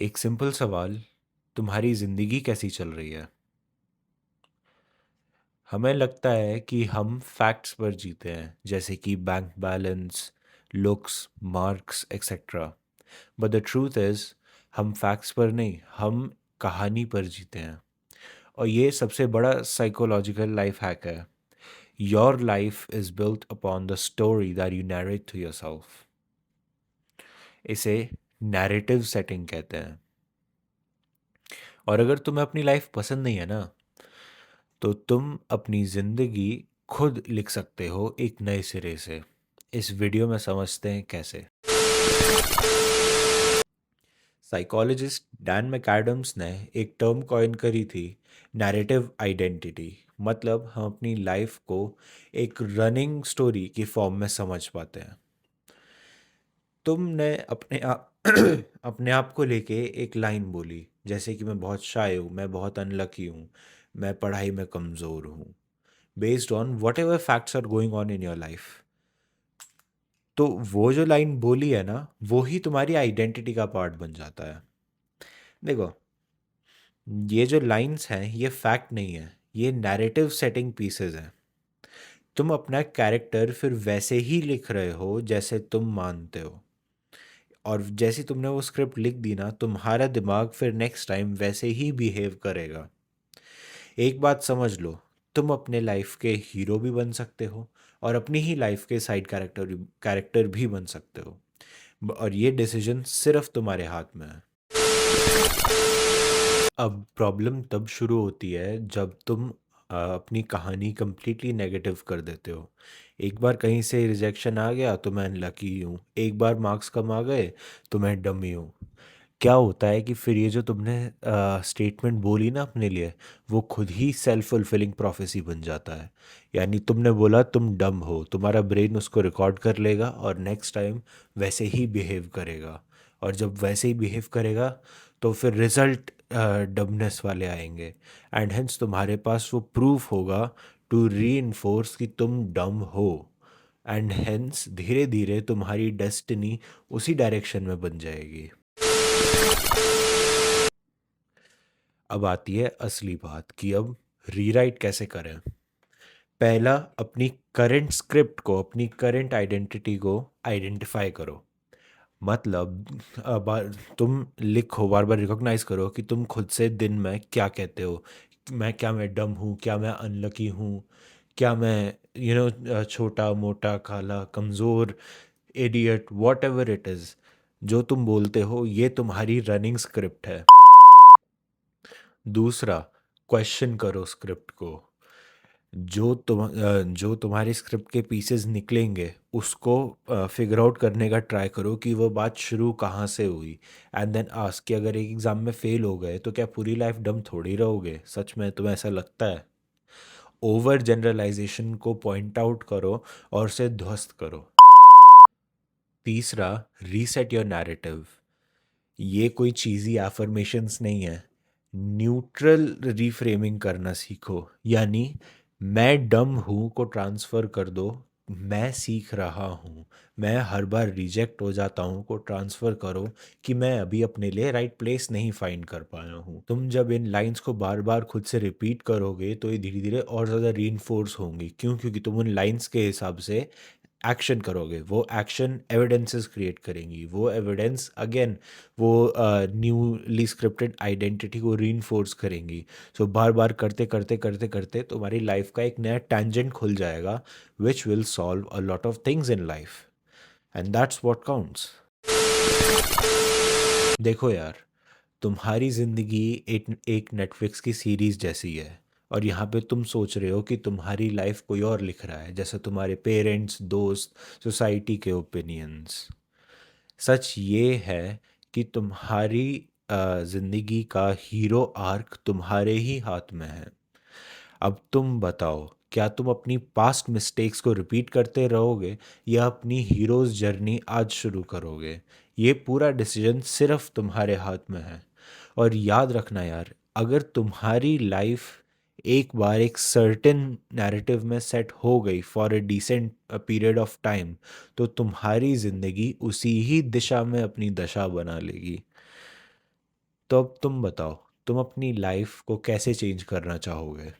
एक सिंपल सवाल, तुम्हारी ज़िंदगी कैसी चल रही है? हमें लगता है कि हम फैक्ट्स पर जीते हैं, जैसे कि bank balance, looks, marks, etcetera. But the truth is, हम फैक्ट्स पर नहीं, हम कहानी पर जीते हैं। और ये सबसे बड़ा साइकोलॉजिकल लाइफ हैक है। Your life is built upon the story that you narrate to yourself. इसे नैरेटिव सेटिंग कहते हैं। और अगर तुम्हें अपनी लाइफ पसंद नहीं है ना, तो तुम अपनी ज़िंदगी खुद लिख सकते हो एक नए सिरे से। इस वीडियो में समझते हैं कैसे। साइकोलॉजिस्ट डैन मैकएडम्स ने एक टर्म कॉइन करी थी, नैरेटिव आइडेंटिटी। मतलब हम अपनी लाइफ को एक रनिंग स्टोरी की फॉर्म में समझ पाते हैं। तुमने अपने आप अपने आप को लेके एक लाइन बोली, जैसे कि मैं बहुत शाय हूँ, मैं बहुत अनलकी हूँ, मैं पढ़ाई में कमज़ोर हूँ, based on whatever facts are going on in your life. तो वो जो लाइन बोली है ना, वो ही तुम्हारी आइडेंटिटी का पार्ट बन जाता है। देखो, ये जो लाइंस हैं ये फैक्ट नहीं है, ये नैरेटिव सेटिंग पीसेस हैं। तुम अपना कैरेक्टर फिर वैसे ही लिख रहे हो जैसे तुम मानते हो। और जैसे तुमने वो स्क्रिप्ट लिख दी ना, तुम्हारा दिमाग फिर नेक्स्ट टाइम वैसे ही बिहेव करेगा। एक बात समझ लो, तुम अपने लाइफ के हीरो भी बन सकते हो और अपनी ही लाइफ के साइड कैरेक्टर भी बन सकते हो। और ये डिसीजन सिर्फ तुम्हारे हाथ में है। अब प्रॉब्लम तब शुरू होती है जब तुम अपनी कहानी कंप्लीटली नेगेटिव कर देते हो। एक बार कहीं से रिजेक्शन आ गया तो मैं अनलकी हूँ, एक बार मार्क्स कम आ गए तो मैं डमी हूँ। क्या होता है कि फिर ये जो तुमने स्टेटमेंट बोली ना अपने लिए, वो खुद ही सेल्फ फुलफिलिंग प्रोफेसी बन जाता है। यानी तुमने बोला तुम डम हो, तुम्हारा ब्रेन उसको रिकॉर्ड कर लेगा और नेक्स्ट टाइम वैसे ही बिहेव करेगा। और जब वैसे ही बिहेव करेगा तो फिर रिजल्ट डमनेस वाले आएंगे। एंड हेंस तुम्हारे पास वो प्रूफ होगा टू री इन्फोर्स कि तुम डम हो। एंड हेंस धीरे धीरे तुम्हारी डेस्टिनी उसी डायरेक्शन में बन जाएगी। अब आती है असली बात कि अब रीराइट कैसे करें। पहला, अपनी करंट स्क्रिप्ट को, अपनी करंट आइडेंटिटी को आइडेंटिफाई करो। मतलब तुम लिखो, बार बार रिकॉग्नाइज करो कि तुम खुद से दिन में क्या कहते हो। मैं डम हूँ, क्या मैं अनलकी हूँ, क्या मैं छोटा मोटा काला कमज़ोर idiot, what ever it is. जो तुम बोलते हो ये तुम्हारी रनिंग स्क्रिप्ट है। दूसरा, क्वेश्चन करो स्क्रिप्ट को। जो तुम्हारी स्क्रिप्ट के पीसेस निकलेंगे उसको फिगर आउट करने का ट्राई करो कि वो बात शुरू कहाँ से हुई। एंड देन आस्क कि अगर एक एग्ज़ाम में फेल हो गए तो क्या पूरी लाइफ डम थोड़ी रहोगे? सच में तुम्हें ऐसा लगता है? ओवर जनरलाइजेशन को पॉइंट आउट करो और उसे ध्वस्त करो। तीसरा, रीसेट योर नैरेटिव। ये कोई चीज़ी एफर्मेशंस नहीं है। न्यूट्रल रिफ्रेमिंग करना सीखो। यानी मैं डम हूँ को ट्रांसफ़र कर दो, मैं सीख रहा हूँ। मैं हर बार रिजेक्ट हो जाता हूँ को ट्रांसफ़र करो कि मैं अभी अपने लिए राइट प्लेस नहीं फाइंड कर पाया हूँ। तुम जब इन लाइंस को बार बार खुद से रिपीट करोगे तो ये धीरे धीरे और ज़्यादा रीइंफोर्स होंगी। क्यों? क्योंकि तुम उन लाइंस के हिसाब से एक्शन करोगे। वो एक्शन एविडेंसेस क्रिएट करेंगी, वो एविडेंस अगेन वो न्यूली स्क्रिप्टेड आइडेंटिटी को रीइंफोर्स करेंगी। सो बार बार करते करते करते करते तुम्हारी लाइफ का एक नया टैंजेंट खुल जाएगा, which will solve a lot of things in life. And that's what counts. देखो यार, तुम्हारी ज़िंदगी एक एक नेटफ्लिक्स की सीरीज़ जैसी है। और यहाँ पे तुम सोच रहे हो कि तुम्हारी लाइफ कोई और लिख रहा है, जैसे तुम्हारे पेरेंट्स, दोस्त, सोसाइटी के ओपिनियंस। सच ये है कि तुम्हारी ज़िंदगी का हीरो आर्क तुम्हारे ही हाथ में है। अब तुम बताओ, क्या तुम अपनी पास्ट मिस्टेक्स को रिपीट करते रहोगे या अपनी हीरोज़ जर्नी आज शुरू करोगे? ये पूरा डिसीजन सिर्फ तुम्हारे हाथ में है। और याद रखना यार, अगर तुम्हारी लाइफ एक बार एक सर्टेन नैरेटिव में सेट हो गई for a decent period of time, तो तुम्हारी ज़िंदगी उसी ही दिशा में अपनी दशा बना लेगी। तो अब तुम बताओ, तुम अपनी लाइफ को कैसे चेंज करना चाहोगे?